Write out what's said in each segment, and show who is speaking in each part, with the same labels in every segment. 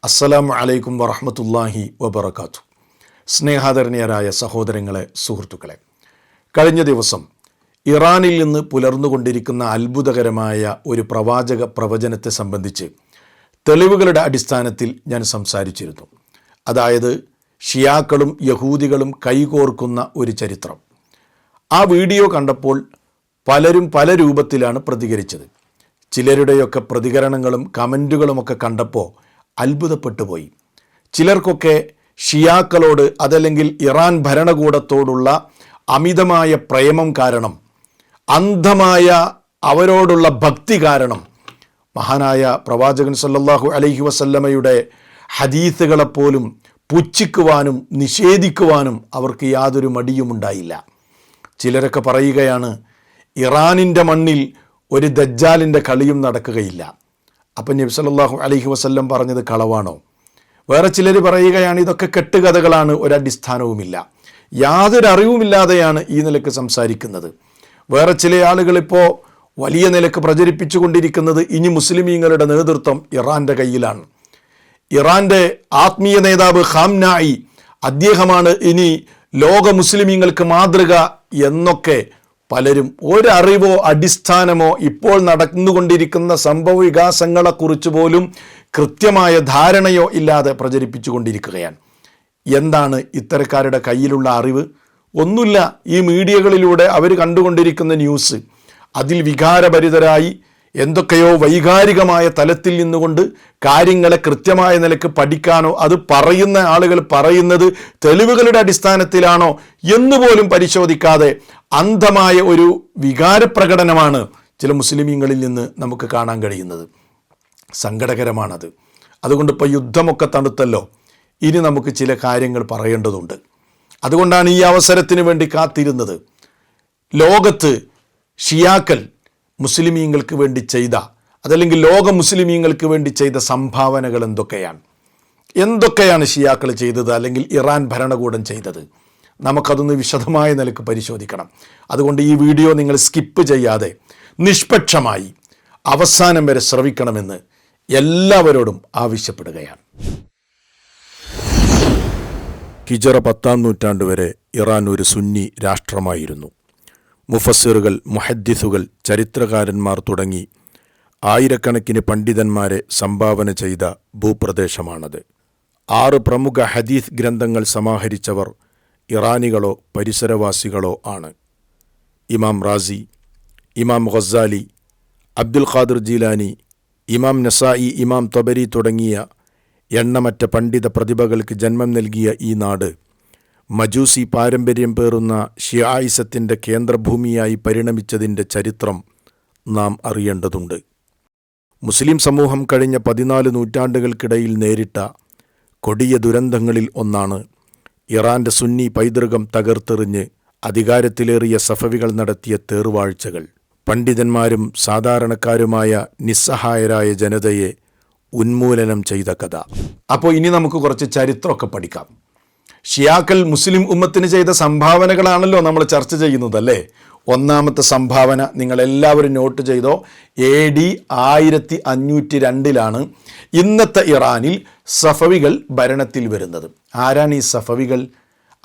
Speaker 1: അസ്സലാമു അലൈക്കും വറഹ്മത്തുള്ളാഹി വബറകാതുഹു. സ്നേഹാദരണീയരായ സഹോദരങ്ങളെ, സുഹൃത്തുക്കളെ, കഴിഞ്ഞ ദിവസം ഇറാനിൽ നിന്ന് പുലർന്നുകൊണ്ടിരിക്കുന്ന അത്ഭുതകരമായ ഒരു പ്രവാചക പ്രവചനത്തെ സംബന്ധിച്ച് തെളിവുകളുടെ അടിസ്ഥാനത്തിൽ ഞാൻ സംസാരിച്ചിരുന്നു. അതായത് ഷിയാക്കളും യഹൂദികളും കൈകോർക്കുന്ന ഒരു ചരിത്രം. ആ വീഡിയോ കണ്ടപ്പോൾ പലരും പല രൂപത്തിലാണ് പ്രതികരിച്ചത്. ചിലരുടെയൊക്കെ പ്രതികരണങ്ങളും കമൻറ്റുകളുമൊക്കെ കണ്ടപ്പോൾ അത്ഭുതപ്പെട്ടു പോയി. ചിലർക്കൊക്കെ ഷിയാക്കളോട് അതല്ലെങ്കിൽ ഇറാൻ ഭരണകൂടത്തോടുള്ള അമിതമായ പ്രേമം കാരണം, അന്ധമായ അവരോടുള്ള ഭക്തി കാരണം മഹാനായ പ്രവാചകൻ സല്ലല്ലാഹു അലൈഹി വസല്ലമയുടെ ഹദീസുകളെപ്പോലും പുച്ഛിക്കുവാനും നിഷേധിക്കുവാനും അവർക്ക് യാതൊരു മടിയുമുണ്ടായില്ല. ചിലരൊക്കെ പറയുകയാണ്, ഇറാനിൻ്റെ മണ്ണിൽ ഒരു ദജ്ജാലിൻ്റെ കളിയും നടക്കുകയില്ല. അപ്പം നബി സല്ലല്ലാഹു അലൈഹി വസല്ലം പറഞ്ഞത് കളവാണോ? വേറെ ചിലർ പറയുകയാണ്, ഇതൊക്കെ കെട്ടുകഥകളാണ്, ഒരടിസ്ഥാനവുമില്ല, യാതൊരു അറിവുമില്ലാതെയാണ് ഈ നിലക്ക് സംസാരിക്കുന്നത്. വേറെ ചില ആളുകൾ ഇപ്പോൾ വലിയ നിലക്ക് പ്രചരിപ്പിച്ചു കൊണ്ടിരിക്കുന്നത് ഇനി മുസ്ലിമീങ്ങളുടെ നേതൃത്വം ഇറാൻ്റെ കയ്യിലാണ്. ഇറാൻ്റെ ആത്മീയ നേതാവ് ഖാംനായി, അദ്ദേഹമാണ് ഇനി ലോക മുസ്ലിമീങ്ങൾക്ക് മാതൃക എന്നൊക്കെ പലരും ഒരറിവോ അടിസ്ഥാനമോ ഇപ്പോൾ നടന്നുകൊണ്ടിരിക്കുന്ന സംഭവ വികാസങ്ങളെക്കുറിച്ച് പോലും കൃത്യമായ ധാരണയോ ഇല്ലാതെ പ്രചരിപ്പിച്ചു കൊണ്ടിരിക്കുകയാണ്. എന്താണ് ഇത്തരക്കാരുടെ കയ്യിലുള്ള അറിവ്? ഒന്നുമില്ല. ഈ മീഡിയകളിലൂടെ അവർ കണ്ടുകൊണ്ടിരിക്കുന്ന ന്യൂസ്, അതിൽ വികാരഭരിതരായി എന്തൊക്കെയോ വൈകാരികമായ തലത്തിൽ നിന്നുകൊണ്ട് കാര്യങ്ങളെ കൃത്യമായ നിലക്ക് പഠിക്കാനോ അത് പറയുന്ന ആളുകൾ പറയുന്നത് തെളിവുകളുടെ അടിസ്ഥാനത്തിലാണോ എന്നുപോലും പരിശോധിക്കാതെ അന്ധമായ ഒരു വികാരപ്രകടനമാണ് ചില മുസ്ലിമീങ്ങളിൽ നിന്ന് നമുക്ക് കാണാൻ കഴിയുന്നത്. സങ്കടകരമാണത്. അതുകൊണ്ട് ഇപ്പോൾ യുദ്ധമൊക്കെ തണുത്തല്ലോ, ഇനി നമുക്ക് ചില കാര്യങ്ങൾ പറയേണ്ടതുണ്ട്. അതുകൊണ്ടാണ് ഈ അവസരത്തിന് വേണ്ടി കാത്തിരുന്നത്. ലോകത്ത് ഷിയാക്കൾ മുസ്ലിമീങ്ങൾക്ക് വേണ്ടി ചെയ്ത, അതല്ലെങ്കിൽ ലോക മുസ്ലിമീങ്ങൾക്ക് വേണ്ടി ചെയ്ത സംഭാവനകൾ എന്തൊക്കെയാണ് ഷിയാക്കൾ ചെയ്തത്, അല്ലെങ്കിൽ ഇറാൻ ഭരണകൂടം ചെയ്തത്? നമുക്കതൊന്ന് വിശദമായ നിലക്ക് പരിശോധിക്കണം. അതുകൊണ്ട് ഈ വീഡിയോ നിങ്ങൾ സ്കിപ്പ് ചെയ്യാതെ നിഷ്പക്ഷമായി അവസാനം വരെ ശ്രവിക്കണമെന്ന് എല്ലാവരോടും ആവശ്യപ്പെടുകയാണ്. ഹിജറ 10-ാം നൂറ്റാണ്ട് വരെ ഇറാൻ ഒരു സുന്നി രാഷ്ട്രമായിരുന്നു. മുഫസ്സിറുകൾ, മുഹദ്ദിസുകൾ, ചരിത്രകാരന്മാർ തുടങ്ങി ആയിരക്കണക്കിന് പണ്ഡിതന്മാരെ സംഭാവന ചെയ്ത ഭൂപ്രദേശമാണത്. 6 പ്രമുഖ ഹദീസ് ഗ്രന്ഥങ്ങൾ സമാഹരിച്ചവർ ഇറാനികളോ പരിസരവാസികളോ ആണ്. ഇമാം റാസി, ഇമാം ഗസാലി, അബ്ദുൽ ഖാദിർ ജീലാനി, ഇമാം നസായി, ഇമാം തബരി തുടങ്ങിയ എണ്ണമറ്റ പണ്ഡിത പ്രതിഭകൾക്ക് ജന്മം നൽകിയ ഈ നാട് മജൂസി പാരമ്പര്യം പേറുന്ന ഷിയായിസത്തിൻ്റെ കേന്ദ്രഭൂമിയായി പരിണമിച്ചതിൻ്റെ ചരിത്രം നാം അറിയേണ്ടതുണ്ട്. മുസ്ലിം സമൂഹം കഴിഞ്ഞ 14 നൂറ്റാണ്ടുകൾക്കിടയിൽ നേരിട്ട കൊടിയ ദുരന്തങ്ങളിൽ ഒന്നാണ് ഇറാൻ്റെ സുന്നി പൈതൃകം തകർത്തെറിഞ്ഞ് അധികാരത്തിലേറിയ സഫവികൾ നടത്തിയ തേർവാഴ്ചകൾ. പണ്ഡിതന്മാരും സാധാരണക്കാരുമായ നിസ്സഹായരായ ജനതയെ ഉന്മൂലനം ചെയ്ത കഥ. അപ്പോൾ ഇനി നമുക്ക് കുറച്ച് ചരിത്രമൊക്കെ പഠിക്കാം. ഷിയാക്കൾ മുസ്ലിം ഉമ്മത്തിന് ചെയ്ത സംഭാവനകളാണല്ലോ നമ്മൾ ചർച്ച ചെയ്യുന്നതല്ലേ. ഒന്നാമത്തെ സംഭാവന നിങ്ങളെല്ലാവരും നോട്ട് ചെയ്തോ. AD 1502 ഇന്നത്തെ ഇറാനിൽ സഫവികൾ ഭരണത്തിൽ വരുന്നത്. ആരാണ് ഈ സഫവികൾ?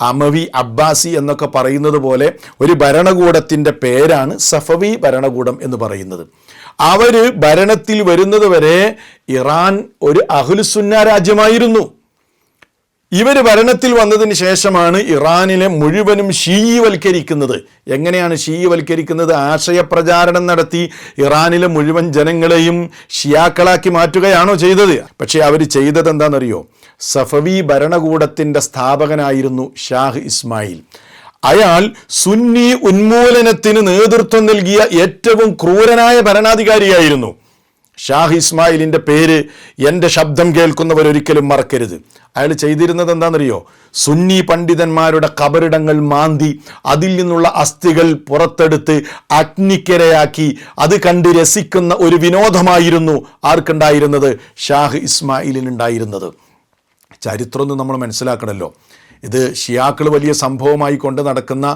Speaker 1: അമവി, അബ്ബാസി എന്നൊക്കെ പറയുന്നത് പോലെ ഒരു ഭരണകൂടത്തിൻ്റെ പേരാണ് സഫവി ഭരണകൂടം എന്ന് പറയുന്നത്. അവർ ഭരണത്തിൽ വരുന്നത് വരെ ഇറാൻ ഒരു അഹ്ലുസുന്ന രാജ്യമായിരുന്നു. ഇവർ ഭരണത്തിൽ വന്നതിന് ശേഷമാണ് ഇറാനിലെ മുഴുവനും ഷീവൽക്കരിക്കുന്നത്. എങ്ങനെയാണ് ഷീവൽക്കരിക്കുന്നത്? ആശയപ്രചാരണം നടത്തി ഇറാനിലെ മുഴുവൻ ജനങ്ങളെയും ഷിയാക്കളാക്കി മാറ്റുകയാണോ ചെയ്തത്? പക്ഷേ അവർ ചെയ്തത് എന്താണെന്നറിയോ? സഫവി ഭരണകൂടത്തിൻ്റെ സ്ഥാപകനായിരുന്നു ഷാഹ് ഇസ്മായിൽ. അയാൾ സുന്നി ഉന്മൂലനത്തിന് നേതൃത്വം നൽകിയ ഏറ്റവും ക്രൂരനായ ഭരണാധികാരിയായിരുന്നു. ഷാഹ് ഇസ്മായിലിൻ്റെ പേര് എൻ്റെ ശബ്ദം കേൾക്കുന്നവരൊരിക്കലും മറക്കരുത്. അയാൾ ചെയ്തിരുന്നത് എന്താണെന്നറിയോ? സുന്നി പണ്ഡിതന്മാരുടെ ഖബറിടങ്ങൾ മാന്തി അതിൽ നിന്നുള്ള അസ്ഥികൾ പുറത്തെടുത്ത് അഗ്നിക്കരയാക്കി അത് കണ്ട് രസിക്കുന്ന ഒരു വിനോദമായിരുന്നു ആർക്കുണ്ടായിരുന്നത്? ഷാഹ് ഇസ്മായിലിനുണ്ടായിരുന്നത്. ചരിത്രമൊന്നും നമ്മൾ മനസ്സിലാക്കണമല്ലോ. ഇത് ഷിയാക്കൾ വലിയ സംഭവമായി കൊണ്ട് നടക്കുന്ന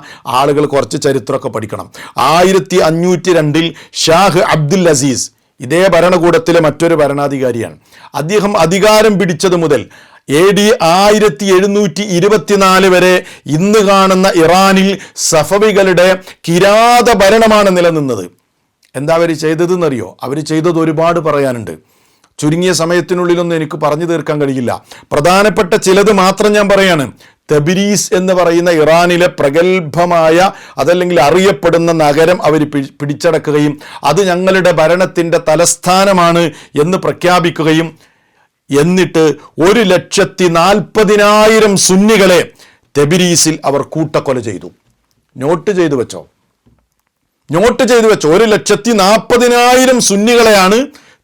Speaker 1: ആളുകൾ കുറച്ച് ചരിത്രമൊക്കെ പഠിക്കണം. 1502 ഷാഹ് അബ്ദുൽ അസീസ് ഇതേ ഭരണകൂടത്തിലെ മറ്റൊരു ഭരണാധികാരിയാണ്. അദ്ദേഹം അധികാരം പിടിച്ചത് മുതൽ AD 1724 വരെ ഇന്ന് കാണുന്ന ഇറാനിൽ സഫവികളുടെ കിരാത ഭരണമാണ് നിലനിന്നത്. എന്താ അവർ ചെയ്തതെന്നറിയോ? അവർ ചെയ്തത് ഒരുപാട് പറയാനുണ്ട്. ചുരുങ്ങിയ സമയത്തിനുള്ളിലൊന്നും എനിക്ക് പറഞ്ഞു തീർക്കാൻ കഴിയില്ല. പ്രധാനപ്പെട്ട ചിലത് മാത്രം ഞാൻ പറയാണ്. തബരീസ് എന്ന് പറയുന്ന ഇറാനിലെ പ്രഗത്ഭമായ അതല്ലെങ്കിൽ അറിയപ്പെടുന്ന നഗരം അവർ പിടിച്ചടക്കുകയും അത് ഞങ്ങളുടെ ഭരണത്തിൻ്റെ തലസ്ഥാനമാണ് എന്ന് പ്രഖ്യാപിക്കുകയും എന്നിട്ട് 1,40,000 സുന്നികളെ തബരീസിൽ അവർ കൂട്ടക്കൊല ചെയ്തു. നോട്ട് ചെയ്തു വെച്ചോ. 1,40,000 സുന്നികളെയാണ്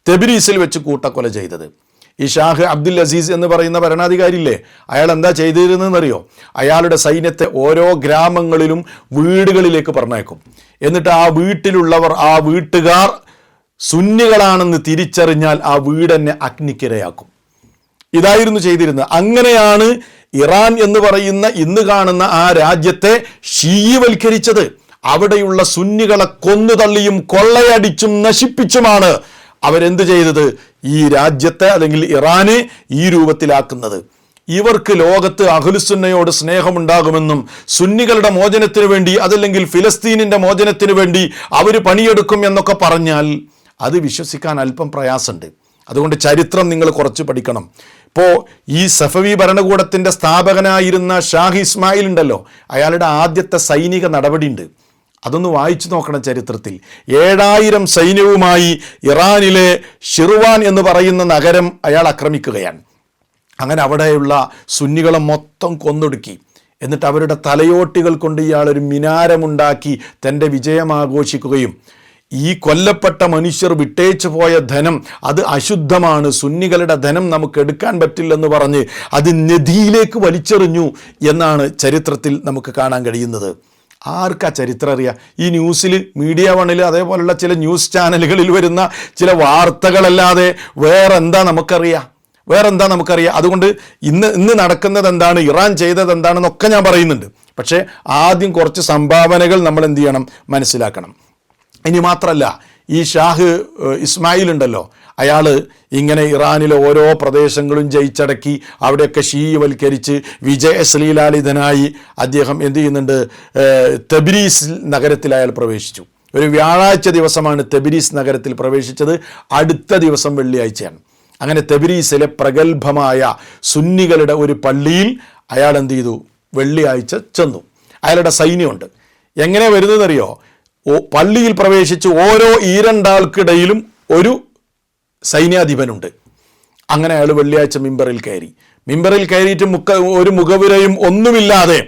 Speaker 1: തബരീസിൽ വെച്ച് കൂട്ടക്കൊല ചെയ്തത്. ഈ ഷാഹ് അബ്ദുൽ അസീസ് എന്ന് പറയുന്ന ഭരണാധികാരിയില്ലേ, അയാൾ എന്താ ചെയ്തിരുന്നതെന്നറിയോ? അയാളുടെ സൈന്യത്തെ ഓരോ ഗ്രാമങ്ങളിലും വീടുകളിലേക്ക് പറഞ്ഞേക്കും. എന്നിട്ട് ആ വീട്ടിലുള്ളവർ, ആ വീട്ടുകാർ സുന്നികളാണെന്ന് തിരിച്ചറിഞ്ഞാൽ ആ വീടെന്നെ അഗ്നിക്കിരയാക്കും. ഇതായിരുന്നു ചെയ്തിരുന്നത്. അങ്ങനെയാണ് ഇറാൻ എന്ന് പറയുന്ന ഇന്ന് കാണുന്ന ആ രാജ്യത്തെ ഷീവൽക്കരിച്ചത്. അവിടെയുള്ള സുന്നികളെ കൊന്നുതള്ളിയും കൊള്ളയടിച്ചും നശിപ്പിച്ചുമാണ് അവരെന്ത് ചെയ്തത്? ഈ രാജ്യത്തെ അല്ലെങ്കിൽ ഇറാനെ ഈ രൂപത്തിലാക്കുന്നത്. ഇവർക്ക് ലോകത്ത് അഹ്ലുസുന്നയോട് സ്നേഹമുണ്ടാകുമെന്നും സുന്നികളുടെ മോചനത്തിന് വേണ്ടി അതല്ലെങ്കിൽ ഫിലസ്തീനിൻ്റെ മോചനത്തിന് വേണ്ടി അവർ പണിയെടുക്കും എന്നൊക്കെ പറഞ്ഞാൽ അത് വിശ്വസിക്കാൻ അല്പം പ്രയാസമുണ്ട്. അതുകൊണ്ട് ചരിത്രം നിങ്ങൾ കുറച്ച് പഠിക്കണം. ഇപ്പോൾ ഈ സഫവി ഭരണകൂടത്തിൻ്റെ സ്ഥാപകനായിരുന്ന ഷാഹ് ഇസ്മായിൽ ഉണ്ടല്ലോ, അയാളുടെ ആദ്യത്തെ സൈനിക നടപടിയുണ്ട്. അതൊന്ന് വായിച്ചു നോക്കണം ചരിത്രത്തിൽ. 7000 സൈന്യവുമായി ഇറാനിലെ ഷിർവാൻ എന്ന് പറയുന്ന നഗരം അയാൾ ആക്രമിക്കുകയാണ്. അങ്ങനെ അവിടെയുള്ള സുന്നികളെ മൊത്തം കൊന്നൊടുക്കി. എന്നിട്ട് അവരുടെ തലയോട്ടികൾ കൊണ്ട് ഇയാളൊരു മിനാരമുണ്ടാക്കി തൻ്റെ വിജയം ആഘോഷിക്കുകയും ഈ കൊല്ലപ്പെട്ട മനുഷ്യർ വിട്ടേച്ചു പോയ ധനം അത് അശുദ്ധമാണ്, സുന്നികളുടെ ധനം നമുക്ക് എടുക്കാൻ പറ്റില്ലെന്ന് പറഞ്ഞ് അത് നദിയിലേക്ക് വലിച്ചെറിഞ്ഞു എന്നാണ് ചരിത്രത്തിൽ നമുക്ക് കാണാൻ കഴിയുന്നത്. ആർക്കാ ചരിത്രം അറിയാം? ഈ ന്യൂസിൽ, മീഡിയ വണ്ണിൽ അതേപോലുള്ള ചില ന്യൂസ് ചാനലുകളിൽ വരുന്ന ചില വാർത്തകളല്ലാതെ വേറെന്താ നമുക്കറിയാം? അതുകൊണ്ട് ഇന്ന് നടക്കുന്നത് എന്താണ്, ഇറാൻ ചെയ്തത് എന്താണെന്നൊക്കെ ഞാൻ പറയുന്നുണ്ട്. പക്ഷേ ആദ്യം കുറച്ച് സംഭാവനകൾ നമ്മൾ എന്ത് ചെയ്യണം? മനസ്സിലാക്കണം. ഇനി മാത്രമല്ല, ഈ ഷാഹ് ഇസ്മായിൽ ഉണ്ടല്ലോ, അയാൾ ഇങ്ങനെ ഇറാനിലെ ഓരോ പ്രദേശങ്ങളും ജയിച്ചടക്കി അവിടെയൊക്കെ ഷീവൽക്കരിച്ച് വിജയശ്രീലാളിതനായി അദ്ദേഹം എന്ത് ചെയ്യുന്നുണ്ട്? തബ്രീസ് നഗരത്തിൽ അയാൾ പ്രവേശിച്ചു. ഒരു വ്യാഴാഴ്ച ദിവസമാണ് തബ്രീസ് നഗരത്തിൽ പ്രവേശിച്ചത്. അടുത്ത ദിവസം വെള്ളിയാഴ്ചയാണ്. അങ്ങനെ തബ്രീസിലെ പ്രഗത്ഭമായ സുന്നികളുടെ ഒരു പള്ളിയിൽ അയാൾ എന്ത് ചെയ്തു? വെള്ളിയാഴ്ച ചെന്നു. അയാളുടെ സൈന്യമുണ്ട്. എങ്ങനെ വരുന്നതെന്നറിയോ? പള്ളിയിൽ പ്രവേശിച്ച് ഓരോ ഈരണ്ടാൾക്കിടയിലും ഒരു സൈന്യാധിപനുണ്ട്. അങ്ങനെ അയാൾ വെള്ളിയാഴ്ച മിമ്പറിൽ കയറിയിട്ട് ഒരു മുഖവിരയും ഒന്നുമില്ലാതെ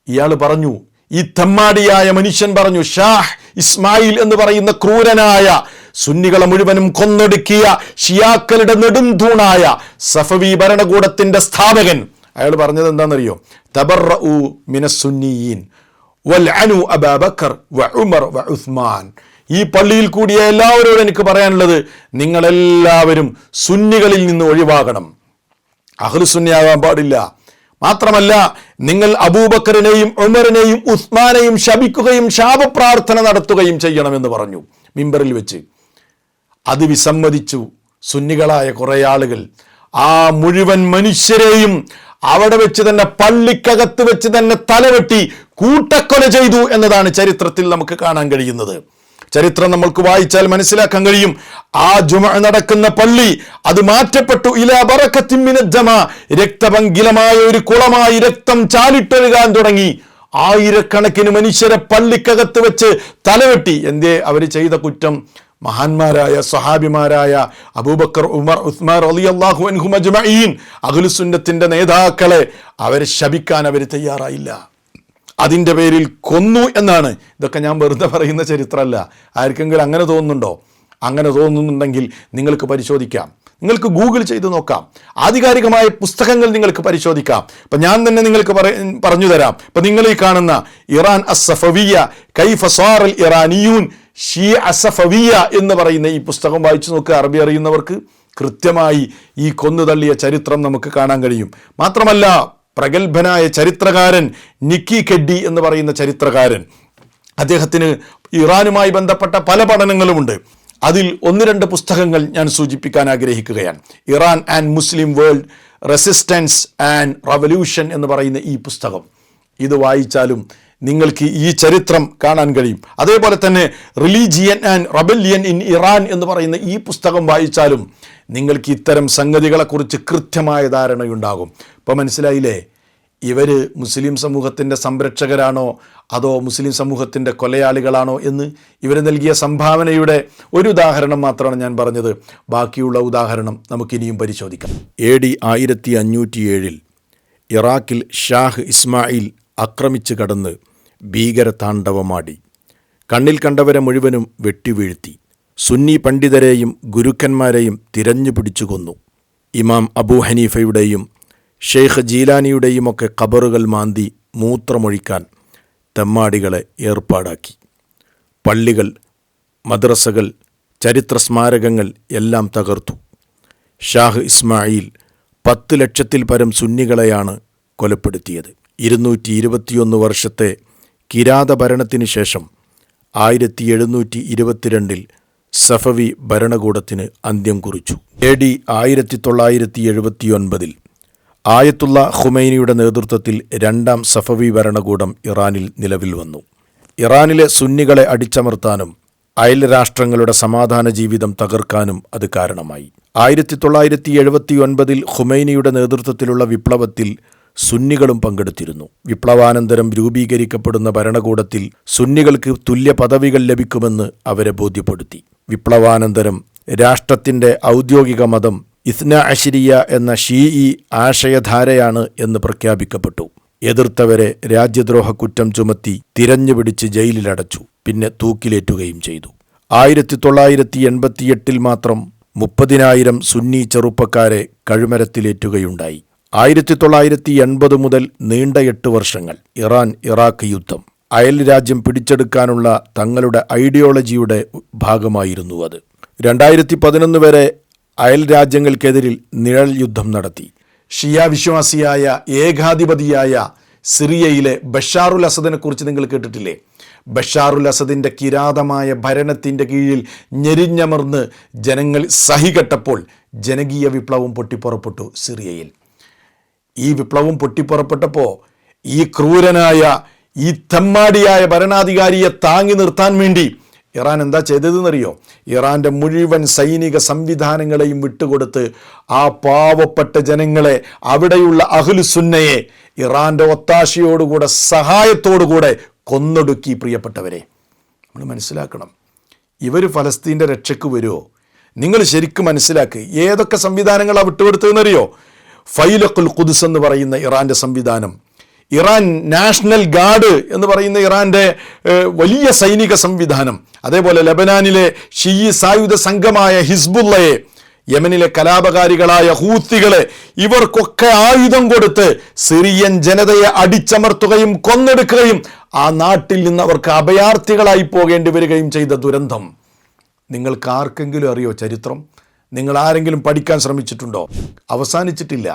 Speaker 1: ഇയാൾ പറഞ്ഞു, ഈ തെമ്മാടിയായ മനുഷ്യൻ പറഞ്ഞു, ഷാഹ് ഇസ്മായിൽ എന്ന് പറയുന്ന ക്രൂരനായ സുന്നികളെ മുഴുവനും കൊന്നൊടുക്കിയ ഷിയാക്കളുടെ നെടുംതൂണായ സഫവി ഭരണകൂടത്തിന്റെ സ്ഥാപകൻ, അയാൾ പറഞ്ഞത് എന്താണെന്നറിയോ? തബറഉ മിനസ്സുന്നിയീൻ വൽഅനു അബൂബക്കർ വഉമർ വഉസ്മാൻ. ഈ പള്ളിയിൽ കൂടിയ എല്ലാവരോടും എനിക്ക് പറയാനുള്ളത്, നിങ്ങളെല്ലാവരും സുന്നികളിൽ നിന്ന് ഒഴിവാകണം, അഹ്ലുസുന്നിയാകാൻ പാടില്ല. മാത്രമല്ല, നിങ്ങൾ അബൂബക്കറിനെയും ഉമറിനെയും ഉസ്മാനെയും ശപിക്കുകയും ശാപപ്രാർത്ഥന നടത്തുകയും ചെയ്യണമെന്ന് പറഞ്ഞു മിമ്പറിൽ വെച്ച്. അത് വിസമ്മതിച്ചു സുന്നികളായ കുറേ ആളുകൾ. ആ മുഴുവൻ മനുഷ്യരെയും അവിടെ വെച്ച് തന്നെ, പള്ളിക്കകത്ത് വെച്ച് തന്നെ തലവെട്ടി കൂട്ടക്കൊല ചെയ്തു എന്നതാണ് ചരിത്രത്തിൽ നമുക്ക് കാണാൻ കഴിയുന്നത്. ചരിത്രം നമ്മൾക്ക് വായിച്ചാൽ മനസ്സിലാക്കാൻ കഴിയും. ആ ജുമുഅ നടക്കുന്ന പള്ളി അത് മാറ്റപ്പെട്ടു. ഇലാ ബറകത്തിൻ മിനദ്ദമ, രക്തപങ്കിലമായ ഒരു കുളമായി രക്തം ചാലിട്ടൊഴുകാൻ തുടങ്ങി. ആയിരക്കണക്കിന് മനുഷ്യരെ പള്ളിക്കകത്ത് വെച്ച് തലവെട്ടി. എന്തേ? അവർ ചെയ്ത കുറ്റം മഹാന്മാരായ സ്വഹാബിമാരായ അബൂബക്കർ, ഉമർ, ഉസ്മാൻ റളിയല്ലാഹു അൻഹും അജ്മഈൻ, അഹ്ലുസുന്നത്തിന്റെ നേതാക്കളെ അവരെ ശപിക്കാൻ അവർ തയ്യാറായില്ല. അതിൻ്റെ പേരിൽ കൊന്നു എന്നാണ്. ഇതൊക്കെ ഞാൻ വെറുതെ പറയുന്ന ചരിത്രമല്ല. ആർക്കെങ്കിലും അങ്ങനെ തോന്നുന്നുണ്ടോ? അങ്ങനെ തോന്നുന്നുണ്ടെങ്കിൽ നിങ്ങൾക്ക് പരിശോധിക്കാം. നിങ്ങൾക്ക് ഗൂഗിൾ ചെയ്ത് നോക്കാം. ആധികാരികമായ പുസ്തകങ്ങൾ നിങ്ങൾക്ക് പരിശോധിക്കാം. ഇപ്പം ഞാൻ തന്നെ നിങ്ങൾക്ക് പറഞ്ഞു തരാം. ഇപ്പം നിങ്ങൾ ഈ കാണുന്ന ഇറാൻ അസ്സഫവിയ കൈഫ സാറൽ ഇറാനിയൂൻ ഷിയ അസഫവിയ എന്ന് പറയുന്ന ഈ പുസ്തകം വായിച്ചു നോക്കുക. അറബി അറിയുന്നവർക്ക് കൃത്യമായി ഈ കൊന്നുതള്ളിയ ചരിത്രം നമുക്ക് കാണാൻ കഴിയും. മാത്രമല്ല, പ്രഗത്ഭനായ ചരിത്രകാരൻ നിക്കി കെഡ്ഡി എന്ന് പറയുന്ന ചരിത്രകാരൻ, അദ്ദേഹത്തിന് ഇറാനുമായി ബന്ധപ്പെട്ട പല പഠനങ്ങളുമുണ്ട്. അതിൽ 1-2 പുസ്തകങ്ങൾ ഞാൻ സൂചിപ്പിക്കാൻ ആഗ്രഹിക്കുകയാണ്. Iran and Muslim world resistance and revolution എന്ന് പറയുന്ന ഈ പുസ്തകം, ഇത് വായിച്ചാലും നിങ്ങൾക്ക് ഈ ചരിത്രം കാണാൻ കഴിയും. അതേപോലെ തന്നെ religion and rebellion in Iran എന്ന് പറയുന്ന ഈ പുസ്തകം വായിച്ചാലും നിങ്ങൾക്ക് ഇത്തരം സംഗതികളെക്കുറിച്ച് കൃത്യമായ ധാരണയുണ്ടാകും. ഇപ്പോൾ മനസ്സിലായില്ലേ, ഇവർ മുസ്ലിം സമൂഹത്തിൻ്റെ സംരക്ഷകരാണോ അതോ മുസ്ലിം സമൂഹത്തിൻ്റെ കൊലയാളികളാണോ എന്ന്. ഇവർ നൽകിയ സംഭാവനയുടെ ഒരു ഉദാഹരണം മാത്രമാണ് ഞാൻ പറഞ്ഞത്. ബാക്കിയുള്ള ഉദാഹരണം നമുക്കിനിയും പരിശോധിക്കാം. AD 1507 ഇറാഖിൽ ഷാഹ് ഇസ്മായിൽ ആക്രമിച്ചു കടന്ന് ഭീകരതാണ്ഡവമാടി. കണ്ണിൽ കണ്ടവരെ മുഴുവനും വെട്ടിവീഴ്ത്തി. സുന്നി പണ്ഡിതരെയും ഗുരുക്കന്മാരെയും തിരഞ്ഞു പിടിച്ചു കൊന്നു. ഇമാം അബൂ ഹനീഫയുടെയും ഷെയ്ഖ് ജീലാനിയുടെയുമൊക്കെ ഖബറുകൾ മാന്തി മൂത്രമൊഴിക്കാൻ തെമ്മാടികളെ ഏർപ്പാടാക്കി. പള്ളികൾ, മദ്രസകൾ, ചരിത്ര സ്മാരകങ്ങൾ എല്ലാം തകർത്തു. ഷാഹ് ഇസ്മായിൽ 10 ലക്ഷത്തിൽ പരം സുന്നികളെയാണ് കൊലപ്പെടുത്തിയത്. 221 വർഷത്തെ കിരാത ഭരണത്തിന് ശേഷം 1722 സഫവി ഭരണകൂടത്തിന് അന്ത്യം കുറിച്ചു. AD 1979 ആയത്തുള്ള ഖുമൈനിയുടെ നേതൃത്വത്തിൽ 2ാം സഫവി ഭരണകൂടം ഇറാനിൽ നിലവിൽ വന്നു. ഇറാനിലെ സുന്നികളെ അടിച്ചമർത്താനും അയൽ രാഷ്ട്രങ്ങളുടെ സമാധാന ജീവിതം തകർക്കാനും അത് കാരണമായി. 1979 ഖുമൈനിയുടെ നേതൃത്വത്തിലുള്ള വിപ്ലവത്തിൽ സുന്നികളും പങ്കെടുത്തിരുന്നു. വിപ്ലവാനന്തരം രൂപീകരിക്കപ്പെടുന്ന ഭരണകൂടത്തിൽ സുന്നികൾക്ക് തുല്യ പദവികൾ ലഭിക്കുമെന്ന് അവരെ ബോധ്യപ്പെടുത്തി. വിപ്ലവാനന്തരം രാഷ്ട്രത്തിൻ്റെ ഔദ്യോഗിക മതം ഇസ്ന അശരിയ എന്ന ഷീഈ ആശയധാരയാണ് എന്ന് പ്രഖ്യാപിക്കപ്പെട്ടു. എതിർത്തവരെ രാജ്യദ്രോഹ കുറ്റം ചുമത്തി തിരഞ്ഞുപിടിച്ച് ജയിലിലടച്ചു. പിന്നെ തൂക്കിലേറ്റുകയും ചെയ്തു. 1988 മാത്രം 30,000 സുന്നി ചെറുപ്പക്കാരെ കഴുമരത്തിലേറ്റുകയുണ്ടായി. 1980 മുതൽ നീണ്ട 8 വർഷങ്ങൾ ഇറാൻ ഇറാഖ് യുദ്ധം അയൽ രാജ്യം പിടിച്ചെടുക്കാനുള്ള തങ്ങളുടെ ഐഡിയോളജിയുടെ ഭാഗമായിരുന്നു അത്. 2011 വരെ അയൽ രാജ്യങ്ങൾക്കെതിരിൽ നിഴൽ യുദ്ധം നടത്തി. ഷിയ വിശ്വാസിയായ ഏകാധിപതിയായ സിറിയയിലെ ബഷാറുൽ അസദിനെ കുറിച്ച് നിങ്ങൾ കേട്ടിട്ടില്ലേ? ബഷാറുൽ അസദിൻ്റെ കിരാതമായ ഭരണത്തിൻ്റെ കീഴിൽ ഞെരിഞ്ഞമർന്ന് ജനങ്ങൾ സഹികെട്ടപ്പോൾ ജനകീയ വിപ്ലവം പൊട്ടിപ്പുറപ്പെട്ടു സിറിയയിൽ. ഈ വിപ്ലവം പൊട്ടിപ്പുറപ്പെട്ടപ്പോൾ ഈ ക്രൂരനായ ഈ തെമ്മാടിയായ ഭരണാധികാരിയെ താങ്ങി നിർത്താൻ വേണ്ടി ഇറാൻ എന്താ ചെയ്തതെന്നറിയോ? ഇറാൻ്റെ മുഴുവൻ സൈനിക സംവിധാനങ്ങളെയും വിട്ടുകൊടുത്ത് ആ പാവപ്പെട്ട ജനങ്ങളെ, അവിടെയുള്ള അഹ്ലുസുന്നയെ ഇറാൻ്റെ ഒത്താശയോടുകൂടെ സഹായത്തോടുകൂടെ കൊന്നൊടുക്കി. പ്രിയപ്പെട്ടവരെ, നമ്മൾ മനസ്സിലാക്കണം, ഇവർ ഫലസ്തീൻ്റെ രക്ഷയ്ക്ക് വരുമോ? നിങ്ങൾ ശരിക്കും മനസ്സിലാക്കുക. ഏതൊക്കെ സംവിധാനങ്ങളാണ് വിട്ടുകൊടുത്തതെന്നറിയോ? ഫൈലഖുൽ ഖുദ്സ് എന്ന് പറയുന്ന ഇറാൻ്റെ സംവിധാനം, ഇറാൻ നാഷണൽ ഗാർഡ് എന്ന് പറയുന്ന ഇറാൻ്റെ വലിയ സൈനിക സംവിധാനം, അതേപോലെ ലബനാനിലെ ഷിയി സായുധ സംഘമായ ഹിസ്ബുള്ളയെ, യമനിലെ കലാപകാരികളായ ഹൂത്തികളെ, ഇവർക്കൊക്കെ ആയുധം കൊടുത്ത് സിറിയൻ ജനതയെ അടിച്ചമർത്തുകയും കൊന്നെടുക്കുകയും ആ നാട്ടിൽ നിന്ന് അവർക്ക് അഭയാർത്ഥികളായി പോകേണ്ടി വരികയും ചെയ്ത ദുരന്തം നിങ്ങൾക്ക് ആർക്കെങ്കിലും അറിയോ? ചരിത്രം നിങ്ങൾ ആരെങ്കിലും പഠിക്കാൻ ശ്രമിച്ചിട്ടുണ്ടോ? അവസാനിച്ചിട്ടില്ല.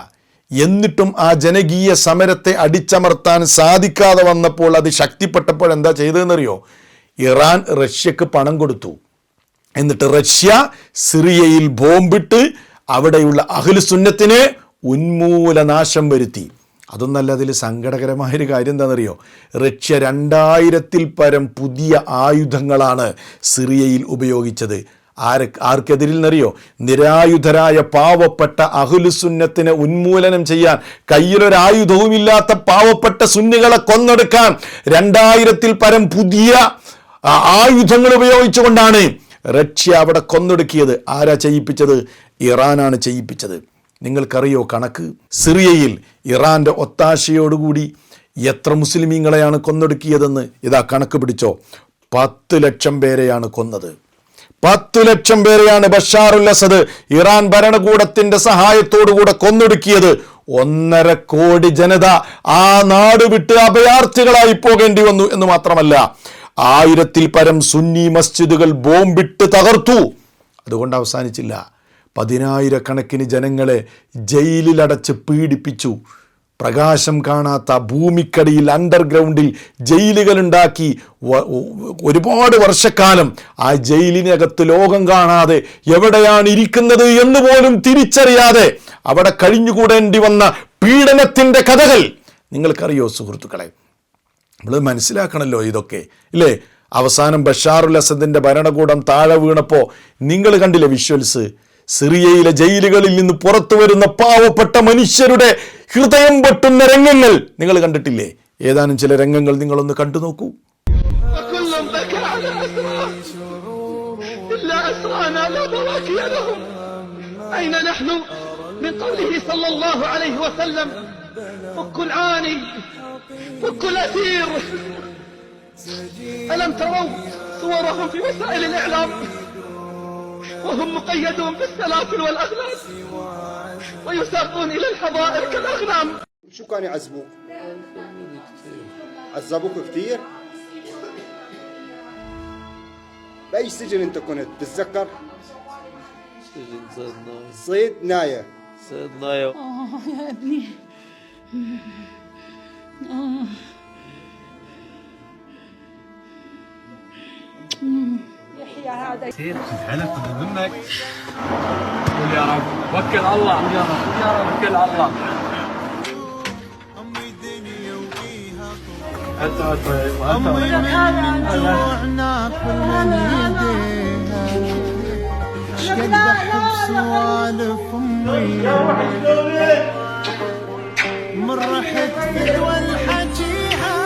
Speaker 1: എന്നിട്ടും ആ ജനകീയ സമരത്തെ അടിച്ചമർത്താൻ സാധിക്കാതെ വന്നപ്പോൾ, അത് ശക്തിപ്പെട്ടപ്പോൾ എന്താ ചെയ്തതെന്നറിയോ? ഇറാൻ റഷ്യക്ക് പണം കൊടുത്തു. എന്നിട്ട് റഷ്യ സിറിയയിൽ ബോംബിട്ട് അവിടെയുള്ള അഹ്ലുസുന്നത്തിനെ ഉന്മൂലനാശം വരുത്തി. അതൊന്നല്ല, അതിൽ സങ്കടകരമായൊരു കാര്യം എന്താണെന്നറിയോ? റഷ്യ 2000-ൽ പരം പുതിയ ആയുധങ്ങളാണ് സിറിയയിൽ ഉപയോഗിച്ചത്. ആർക്കെതിരിൽ നിന്നറിയോ? നിരായുധരായ പാവപ്പെട്ട അഹ്ലുസുന്നത്തിനെ ഉന്മൂലനം ചെയ്യാൻ, കയ്യിലൊരായുധവുമില്ലാത്ത പാവപ്പെട്ട സുന്നികളെ കൊന്നെടുക്കാൻ 2000-ൽ പരം പുതിയ ആയുധങ്ങൾ ഉപയോഗിച്ചുകൊണ്ടാണ് റഷ്യ അവിടെ കൊന്നൊടുക്കിയത്. ആരാ ചെയ്യിപ്പിച്ചത്? ഇറാനാണ് ചെയ്യിപ്പിച്ചത്. നിങ്ങൾക്കറിയോ കണക്ക്? സിറിയയിൽ ഇറാൻ്റെ ഒത്താശയോടുകൂടി എത്ര മുസ്ലിമീങ്ങളെയാണ് കൊന്നൊടുക്കിയതെന്ന്? ഇതാ കണക്ക് പിടിച്ചോ. 10 ലക്ഷം പേരെയാണ് കൊന്നത്. 10 ലക്ഷം പേരെയാണ് ബഷാറുൽ അസദ് ഇറാൻ ഭരണകൂടത്തിന്റെ സഹായത്തോടുകൂടെ കൊന്നൊടുക്കിയത്. 1.5 കോടി ജനത ആ നാട് വിട്ട് അഭയാർത്ഥികളായി പോകേണ്ടി വന്നു എന്ന് മാത്രമല്ല, 1000-ൽ പരം സുന്നി മസ്ജിദുകൾ ബോംബിട്ട് തകർത്തു. അതുകൊണ്ട് അവസാനിച്ചില്ല. 10,000 കണക്കിന് ജനങ്ങളെ ജയിലിലടച്ച് പീഡിപ്പിച്ചു. പ്രകാശം കാണാത്ത ഭൂമിക്കടിയിൽ അണ്ടർഗ്രൗണ്ടിൽ ജയിലുകളുണ്ടാക്കി ഒരുപാട് വർഷക്കാലം ആ ജയിലിനകത്ത് ലോകം കാണാതെ എവിടെയാണ് ഇരിക്കുന്നത് എന്ന് പോലും തിരിച്ചറിയാതെ അവിടെ കഴിഞ്ഞുകൂടേണ്ടി വന്ന പീഡനത്തിൻ്റെ കഥകൾ നിങ്ങൾക്കറിയോ സുഹൃത്തുക്കളെ? നമ്മൾ മനസ്സിലാക്കണമല്ലോ ഇതൊക്കെ, ഇല്ലേ? അവസാനം ബഷാറുൽ അസദിൻ്റെ ഭരണകൂടം താഴെ വീണപ്പോൾ നിങ്ങൾ കണ്ടില്ലേ വിഷ്വൽസ്? സിറിയയിലെ ജയിലുകളിൽ നിന്ന് പുറത്തു വരുന്ന പാവപ്പെട്ട മനുഷ്യരുടെ ഹൃദയം പൊട്ടുന്ന രംഗങ്ങൾ നിങ്ങൾ കണ്ടിട്ടില്ലേ? ഏതാനും ചില രംഗങ്ങൾ നിങ്ങളൊന്ന് കണ്ടു നോക്കൂ.
Speaker 2: ألم تروا صورهم في وسائل الإعلام وهم مقيدون بالسلاسل والأغلال ويساقون إلى الحظائر كالأغنام.
Speaker 3: شو كان يعذبوك؟ عذبوك كثير؟ بأي سجن أنت كنت تتذكر؟
Speaker 4: سجن
Speaker 3: صيد ناية.
Speaker 4: صيد ناية.
Speaker 5: يا ابني يحيى هذا
Speaker 6: حلف منك. قول يا رب، وكل الله يا رب، يا رب وكل الله.
Speaker 7: أمي من جوعنا كل من يديها شقد أحب سوالف أمي من رحت بدوى الحكيها.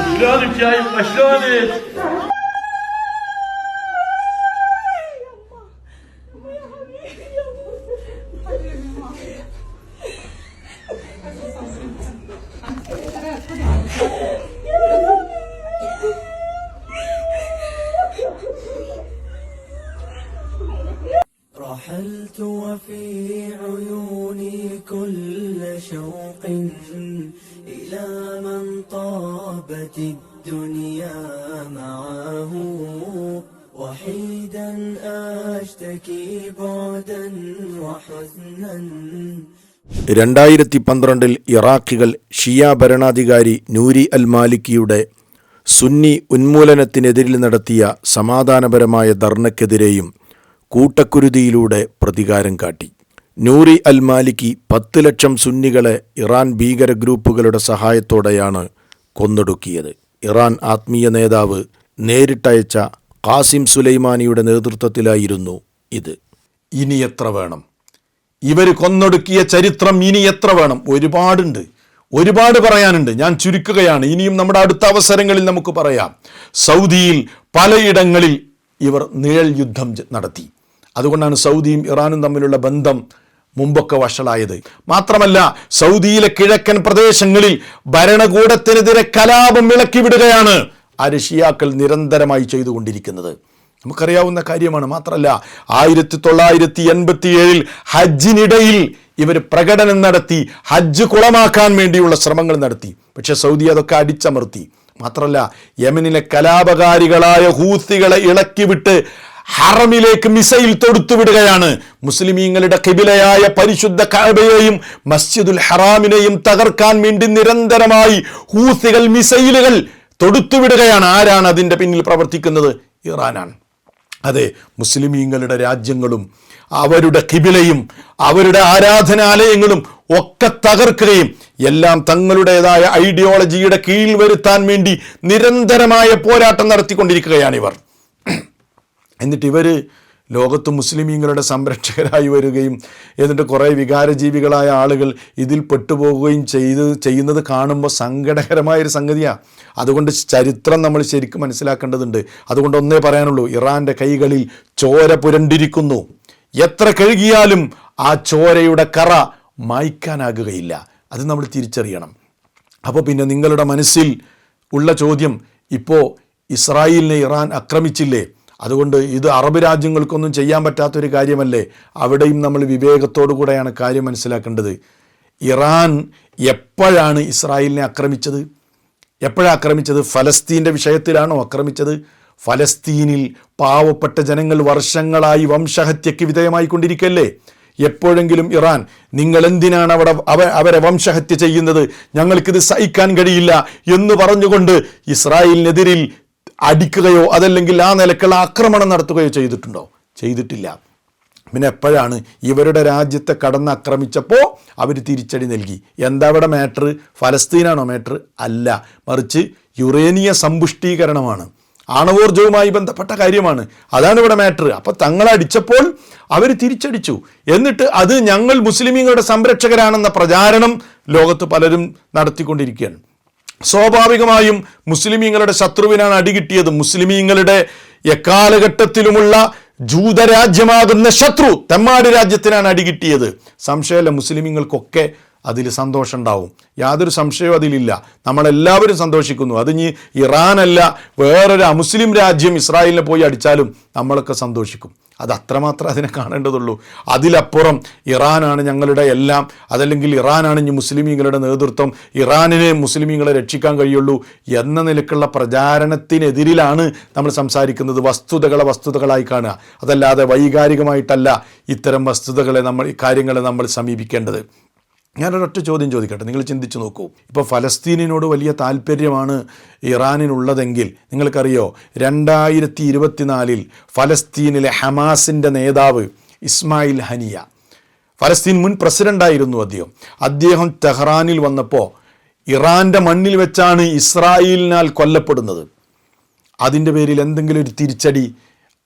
Speaker 6: شلونك يا يما شلونك؟
Speaker 7: رحلت وفي عيوني كل شوق إلى من طابت الدنيا معه وحيدا أشتكي بعدا وحزنا.
Speaker 1: 2012 ഇറാഖികൾ ഷിയ ഭരണാധികാരി നൂരി അൽ മാലിക്കിയുടെ സുന്നി ഉന്മൂലനത്തിനെതിരിൽ നടത്തിയ സമാധാനപരമായ ധർണയ്ക്കെതിരെയും കൂട്ടക്കുരുതിയിലൂടെ പ്രതികാരം കാട്ടി. നൂരി അൽ മാലിക്കി 10 ലക്ഷം സുന്നികളെ ഇറാൻ ഭീകര ഗ്രൂപ്പുകളുടെ സഹായത്തോടെയാണ് കൊന്നൊടുക്കിയത്. ഇറാൻ ആത്മീയ നേതാവ് നേരിട്ടയച്ച ഖാസിം സുലൈമാനിയുടെ നേതൃത്വത്തിലായിരുന്നു ഇത്. ഇനി എത്ര വേണം? ഇവർ കൊന്നൊടുക്കിയ ചരിത്രം ഇനി എത്ര വേണം? ഒരുപാടുണ്ട്, ഒരുപാട് പറയാനുണ്ട്. ഞാൻ ചുരുക്കുകയാണ്. ഇനിയും നമ്മുടെ അടുത്ത അവസരങ്ങളിൽ നമുക്ക് പറയാം. സൗദിയിൽ പലയിടങ്ങളിൽ ഇവർ നിഴൽ യുദ്ധം നടത്തി. അതുകൊണ്ടാണ് സൗദിയും ഇറാനും തമ്മിലുള്ള ബന്ധം മുമ്പൊക്കെ വഷളായത്. മാത്രമല്ല സൗദിയിലെ കിഴക്കൻ പ്രദേശങ്ങളിൽ ഭരണകൂടത്തിനെതിരെ കലാപം ഇളക്കിവിടുകയാണ് ഷിയാക്കൾ നിരന്തരമായി ചെയ്തുകൊണ്ടിരിക്കുന്നത്. നമുക്കറിയാവുന്ന കാര്യമാണ്. മാത്രമല്ല 1987 ഹജ്ജിനിടയിൽ ഇവർ പ്രകടനം നടത്തി, ഹജ്ജ് കുളമാക്കാൻ വേണ്ടിയുള്ള ശ്രമങ്ങൾ നടത്തി. പക്ഷെ സൗദി അതൊക്കെ അടിച്ചമർത്തി. മാത്രമല്ല യമനിലെ കലാപകാരികളായ ഹൂത്തികളെ ഇളക്കിവിട്ട് ഹറമിലേക്ക് മിസൈൽ തൊടുത്തുവിടുകയാണ്. മുസ്ലിമീങ്ങളുടെ ഖിബിലയായ പരിശുദ്ധ കഅബയെയും മസ്ജിദുൽ ഹറാമിനെയും തകർക്കാൻ വേണ്ടി നിരന്തരമായി ഹൂത്തികൾ മിസൈലുകൾ തൊടുത്തുവിടുകയാണ്. ആരാണ് അതിൻ്റെ പിന്നിൽ പ്രവർത്തിക്കുന്നത്? ഇറാനാണ്. അതെ, മുസ്ലിമീങ്ങളുടെ രാജ്യങ്ങളും അവരുടെ ഖിബിലയും അവരുടെ ആരാധനാലയങ്ങളും ഒക്കെ തകർക്കുകയും എല്ലാം തങ്ങളുടേതായ ഐഡിയോളജിയുടെ കീഴിൽ വരുത്താൻ വേണ്ടി നിരന്തരമായ പോരാട്ടം നടത്തിക്കൊണ്ടിരിക്കുകയാണിവർ. എന്നിട്ട് ഇവർ ലോകത്ത് മുസ്ലിമീങ്ങളുടെ സംരക്ഷകരായി വരികയും എന്നിട്ട് കുറേ വികാരജീവികളായ ആളുകൾ ഇതിൽ പെട്ടുപോകുകയും ചെയ്യുന്നത് കാണുമ്പോൾ സങ്കടകരമായൊരു സംഗതിയാണ്. അതുകൊണ്ട് ചരിത്രം നമ്മൾ ശരിക്കും മനസ്സിലാക്കേണ്ടതുണ്ട്. അതുകൊണ്ട് ഒന്നേ പറയാനുള്ളൂ, ഇറാൻ്റെ കൈകളിൽ ചോര പുരണ്ടിരിക്കുന്നു. എത്ര കഴുകിയാലും ആ ചോരയുടെ കറ മായ്ക്കാനാകുകയില്ല. അത് നമ്മൾ തിരിച്ചറിയണം. അപ്പോൾ പിന്നെ നിങ്ങളുടെ മനസ്സിൽ ഉള്ള ചോദ്യം, ഇപ്പോൾ ഇസ്രായേലിനെ ഇറാൻ ആക്രമിച്ചില്ലേ, അതുകൊണ്ട് ഇത് അറബ് രാജ്യങ്ങൾക്കൊന്നും ചെയ്യാൻ പറ്റാത്തൊരു കാര്യമല്ലേ? അവിടെയും നമ്മൾ വിവേകത്തോടു കൂടെയാണ് കാര്യം മനസ്സിലാക്കേണ്ടത്. ഇറാൻ എപ്പോഴാണ് ഇസ്രായേലിനെ ആക്രമിച്ചത്? എപ്പോഴാണ് ആക്രമിച്ചത്? ഫലസ്തീൻ്റെ വിഷയത്തിലാണോ ആക്രമിച്ചത്? ഫലസ്തീനിൽ പാവപ്പെട്ട ജനങ്ങൾ വർഷങ്ങളായി വംശഹത്യയ്ക്ക് വിധേയമായിക്കൊണ്ടിരിക്കല്ലേ? എപ്പോഴെങ്കിലും ഇറാൻ നിങ്ങൾ എന്തിനാണ് അവരെ വംശഹത്യ ചെയ്യുന്നത്, ഞങ്ങൾക്കിത് സഹിക്കാൻ കഴിയില്ല എന്ന് പറഞ്ഞുകൊണ്ട് ഇസ്രായേലിനെതിരിൽ അടിക്കുകയോ അതല്ലെങ്കിൽ ആ നിലക്കുള്ള ആക്രമണം നടത്തുകയോ ചെയ്തിട്ടുണ്ടോ? ചെയ്തിട്ടില്ല. പിന്നെ എപ്പോഴാണ് ഇവരുടെ രാജ്യത്തെ കടന്നാക്രമിച്ചപ്പോൾ അവർ തിരിച്ചടി നൽകി. എന്താ ഇവിടെ മാറ്റർ? ഫലസ്തീനാണോ മാറ്റർ? അല്ല, മറിച്ച് യുറേനിയ സമ്പുഷ്ടീകരണമാണ്, ആണവോർജവുമായി ബന്ധപ്പെട്ട കാര്യമാണ്. അതാണ് ഇവിടെ മാറ്റർ. അപ്പോൾ തങ്ങളടിച്ചപ്പോൾ അവർ തിരിച്ചടിച്ചു. എന്നിട്ട് അത് ഞങ്ങൾ മുസ്ലിമീങ്ങളുടെ സംരക്ഷകരാണെന്ന പ്രചാരണം ലോകത്ത് പലരും നടത്തിക്കൊണ്ടിരിക്കുകയാണ്. സ്വാഭാവികമായും മുസ്ലിമീങ്ങളുടെ ശത്രുവിനാണ് അടികിട്ടിയത്. മുസ്ലിമീങ്ങളുടെ എക്കാലഘട്ടത്തിലുമുള്ള ജൂതരാജ്യമാകുന്ന ശത്രു തെമ്മാടി രാജ്യത്തിനാണ് അടികിട്ടിയത്. സംശയമല്ല, മുസ്ലിമീങ്ങൾക്കൊക്കെ അതിൽ സന്തോഷം ഉണ്ടാവും, യാതൊരു സംശയവും അതിലില്ല. നമ്മളെല്ലാവരും സന്തോഷിക്കുന്നു. അത് ഇനി ഇറാനല്ല, വേറൊരു അമുസ്ലിം രാജ്യം ഇസ്രായേലിനെ പോയി അടിച്ചാലും നമ്മളൊക്കെ സന്തോഷിക്കും. അത് അത്രമാത്രം അതിനെ കാണേണ്ടതുള്ളൂ. അതിലപ്പുറം ഇറാനാണ് ഞങ്ങളുടെ എല്ലാം, അതല്ലെങ്കിൽ ഇറാനാണ് ഇനി മുസ്ലിമീങ്ങളുടെ നേതൃത്വം, ഇറാനിനെ മുസ്ലിമീങ്ങളെ രക്ഷിക്കാൻ കഴിയുള്ളൂ എന്ന നിലക്കുള്ള പ്രചാരണത്തിനെതിരിലാണ് നമ്മൾ സംസാരിക്കുന്നത്. വസ്തുതകളായി കാണുക, അതല്ലാതെ വൈകാരികമായിട്ടല്ല ഇത്തരം കാര്യങ്ങളെ നമ്മൾ സമീപിക്കേണ്ടത്. ഞാനൊരൊറ്റ ചോദ്യം ചോദിക്കട്ടെ, നിങ്ങൾ ചിന്തിച്ചു നോക്കൂ. ഇപ്പോൾ ഫലസ്തീനിനോട് വലിയ താല്പര്യമാണ് ഇറാനിനുള്ളതെങ്കിൽ നിങ്ങൾക്കറിയോ 2024 ഫലസ്തീനിലെ ഹമാസിൻ്റെ നേതാവ് ഇസ്മായിൽ ഹനിയ, ഫലസ്തീൻ മുൻ പ്രസിഡൻ്റായിരുന്നു അദ്ദേഹം തെഹ്റാനിൽ വന്നപ്പോൾ ഇറാൻ്റെ മണ്ണിൽ വെച്ചാണ് ഇസ്രായേലിനാൽ കൊല്ലപ്പെടുന്നത്. അതിൻ്റെ പേരിൽ എന്തെങ്കിലും ഒരു തിരിച്ചടി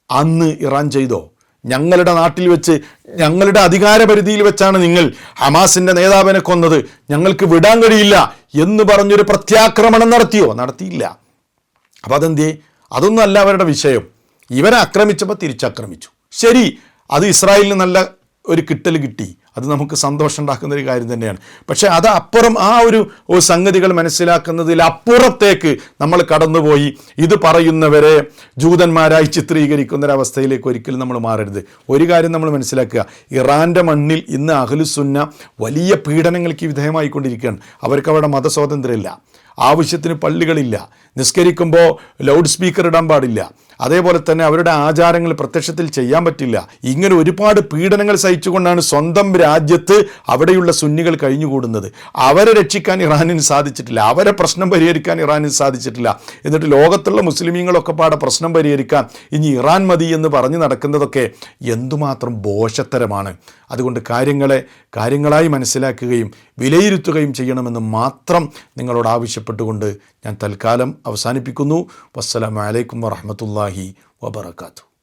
Speaker 1: അന്ന് ഇറാൻ ചെയ്തോ? ഞങ്ങളുടെ നാട്ടിൽ വെച്ച്, ഞങ്ങളുടെ അധികാരപരിധിയിൽ വെച്ചാണ് നിങ്ങൾ ഹമാസിൻ്റെ നേതാവിനെ കൊന്നത്, ഞങ്ങൾക്ക് വിടാൻ കഴിയില്ല എന്ന് പറഞ്ഞൊരു പ്രത്യാക്രമണം നടത്തിയോ? നടത്തിയില്ല. അപ്പം അതെന്തേ? അതൊന്നും അല്ല അവരുടെ വിഷയം. ഇവരെ ആക്രമിച്ചപ്പോൾ തിരിച്ചാക്രമിച്ചു. ശരി, അത് ഇസ്രായേലിന് നല്ല ഒരു കിട്ടൽ കിട്ടി, അത് നമുക്ക് സന്തോഷം ഉണ്ടാക്കുന്ന ഒരു കാര്യം തന്നെയാണ്. പക്ഷേ അത് അപ്പുറം ആ ഒരു സംഗതികൾ മനസ്സിലാക്കുന്നതിൽ അപ്പുറത്തേക്ക് നമ്മൾ കടന്നുപോയി ഇത് പറയുന്നവരെ ജൂതന്മാരായി ചിത്രീകരിക്കുന്നൊരവസ്ഥയിലേക്ക് ഒരിക്കലും നമ്മൾ മാറരുത്. ഒരു കാര്യം നമ്മൾ മനസ്സിലാക്കുക, ഇറാൻ്റെ മണ്ണിൽ ഇന്ന് അഹ്ലുസുന്ന വലിയ പീഡനങ്ങൾക്ക് വിധേയമായിക്കൊണ്ടിരിക്കുകയാണ്. അവർക്ക് അവിടെ മതസ്വാതന്ത്ര്യമില്ല, ആവശ്യത്തിന് പള്ളികളില്ല, നിസ്കരിക്കുമ്പോൾ ലൗഡ് സ്പീക്കർ ഇടാൻ പാടില്ല, അതേപോലെ തന്നെ അവരുടെ ആചാരങ്ങൾ പ്രത്യക്ഷത്തിൽ ചെയ്യാൻ പറ്റില്ല. ഇങ്ങനെ ഒരുപാട് പീഡനങ്ങൾ സഹിച്ചുകൊണ്ടാണ് സ്വന്തം രാജ്യത്ത് അവിടെയുള്ള സുന്നികൾ കഴിഞ്ഞുകൂടുന്നത്. അവരെ രക്ഷിക്കാൻ ഇറാനിന് സാധിച്ചിട്ടില്ല, അവരെ പ്രശ്നം പരിഹരിക്കാൻ ഇറാനിന് സാധിച്ചിട്ടില്ല. എന്നിട്ട് ലോകത്തുള്ള മുസ്ലിമീങ്ങളൊക്കെ പാടെ പ്രശ്നം പരിഹരിക്കാൻ ഇനി ഇറാൻ മതി എന്ന് പറഞ്ഞു നടക്കുന്നതൊക്കെ എന്തുമാത്രം ഭോഷത്തരമാണ്. അതുകൊണ്ട് കാര്യങ്ങളായി മനസ്സിലാക്കുകയും വിലയിരുത്തുകയും ചെയ്യണമെന്ന് മാത്രം നിങ്ങളോട് ആവശ്യപ്പെട്ടുകൊണ്ട് ഞാൻ തൽക്കാലം അവസാനിപ്പിക്കുന്നു. വസ്സലാമു അലൈക്കും വറഹ്മത്തുള്ളാഹി വബറകാതുഹു.